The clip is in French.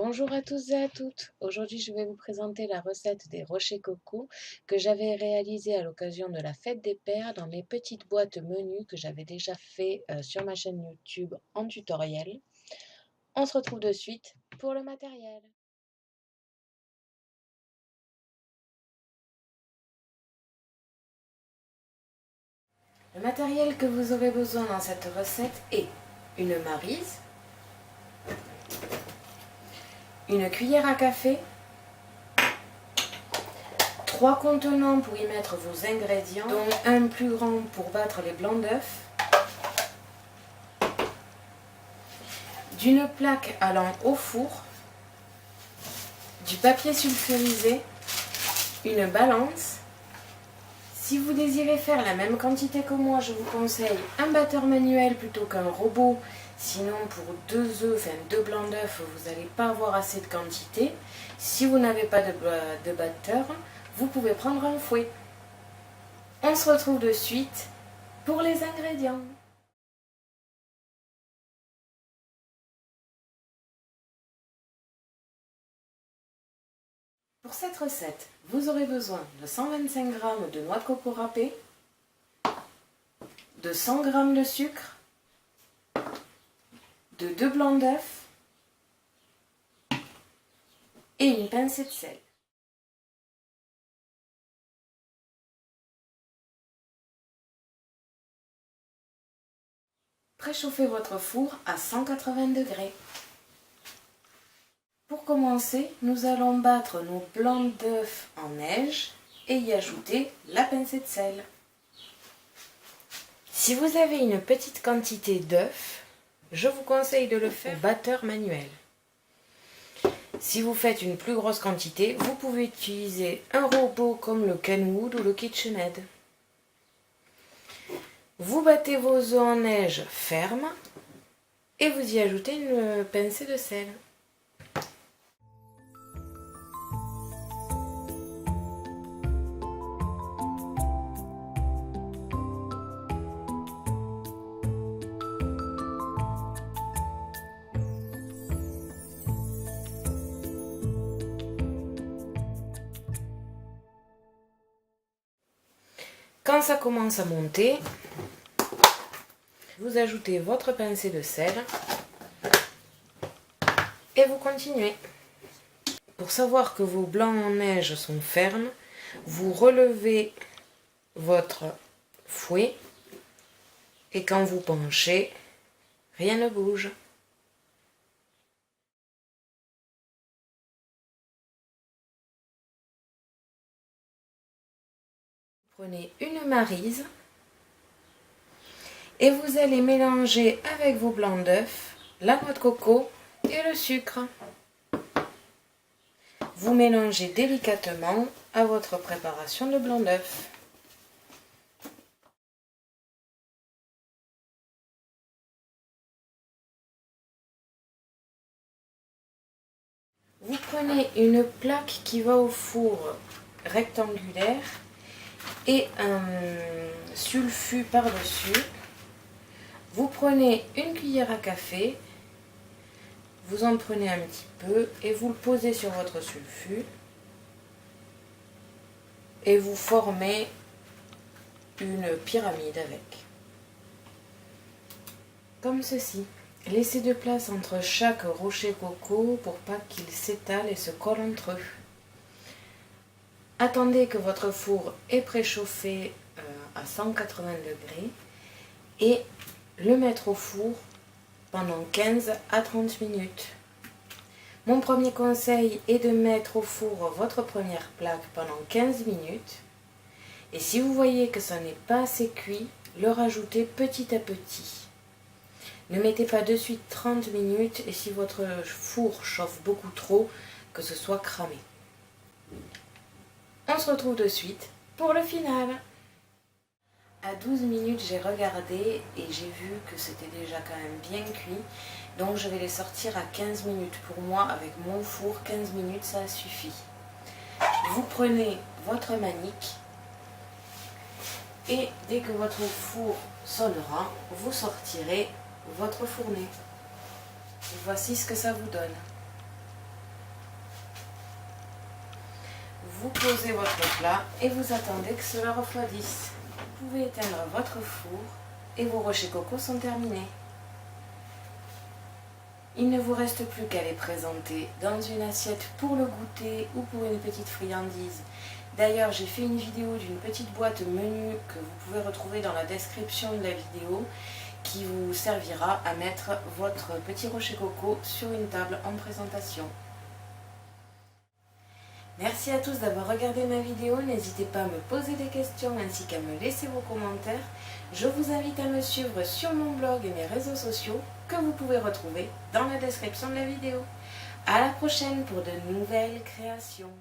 Bonjour à tous et à toutes. Aujourd'hui, je vais vous présenter la recette des rochers coco que j'avais réalisée à l'occasion de la fête des pères dans mes petites boîtes menus que j'avais déjà fait sur ma chaîne YouTube en tutoriel. On se retrouve de suite pour le matériel. Le matériel que vous aurez besoin dans cette recette est une maryse, une cuillère à café, 3 contenants pour y mettre vos ingrédients, dont un plus grand pour battre les blancs d'œufs, d'une plaque allant au four, du papier sulfurisé, une balance. Si vous désirez faire la même quantité que moi, je vous conseille un batteur manuel plutôt qu'un robot. Sinon, pour 2 œufs, enfin 2 blancs d'œufs, vous n'allez pas avoir assez de quantité. Si vous n'avez pas de batteur, vous pouvez prendre un fouet. On se retrouve de suite pour les ingrédients. Pour cette recette, vous aurez besoin de 125 g de noix de coco râpée, de 100 g de sucre, de 2 blancs d'œufs et une pincée de sel. Préchauffez votre four à 180 degrés. Pour commencer, nous allons battre nos blancs d'œufs en neige et y ajouter la pincée de sel. Si vous avez une petite quantité d'œufs, je vous conseille de le faire au batteur manuel. Si vous faites une plus grosse quantité, vous pouvez utiliser un robot comme le Kenwood ou le KitchenAid. Vous battez vos œufs en neige ferme et vous y ajoutez une pincée de sel. Quand ça commence à monter, vous ajoutez votre pincée de sel et vous continuez. Pour savoir que vos blancs en neige sont fermes, vous relevez votre fouet et quand vous penchez, rien ne bouge. Prenez une maryse et vous allez mélanger avec vos blancs d'œufs la noix de coco et le sucre. Vous mélangez délicatement à votre préparation de blanc d'œuf. Vous prenez une plaque qui va au four rectangulaire et un sulfut par-dessus. Vous prenez une cuillère à café, vous en prenez un petit peu et vous le posez sur votre sulfut et vous formez une pyramide avec. Comme ceci. Laissez de place entre chaque rocher coco pour pas qu'ils s'étalent et se collent entre eux. Attendez que votre four est préchauffé à 180 degrés et le mettre au four pendant 15 à 30 minutes. Mon premier conseil est de mettre au four votre première plaque pendant 15 minutes. Et si vous voyez que ça n'est pas assez cuit, le rajoutez petit à petit. Ne mettez pas de suite 30 minutes et si votre four chauffe beaucoup trop, que ce soit cramé. On se retrouve de suite pour le final. À 12 minutes, j'ai regardé et j'ai vu que c'était déjà quand même bien cuit. Donc je vais les sortir à 15 minutes. Pour moi, avec mon four, 15 minutes, ça suffit. Vous prenez votre manique et dès que votre four sonnera, vous sortirez votre fournet. Voici ce que ça vous donne. Vous posez votre plat et vous attendez que cela refroidisse. Vous pouvez éteindre votre four et vos rochers coco sont terminés. Il ne vous reste plus qu'à les présenter dans une assiette pour le goûter ou pour une petite friandise. D'ailleurs, j'ai fait une vidéo d'une petite boîte menu que vous pouvez retrouver dans la description de la vidéo qui vous servira à mettre votre petit rocher coco sur une table en présentation. Merci à tous d'avoir regardé ma vidéo, n'hésitez pas à me poser des questions ainsi qu'à me laisser vos commentaires. Je vous invite à me suivre sur mon blog et mes réseaux sociaux que vous pouvez retrouver dans la description de la vidéo. À la prochaine pour de nouvelles créations.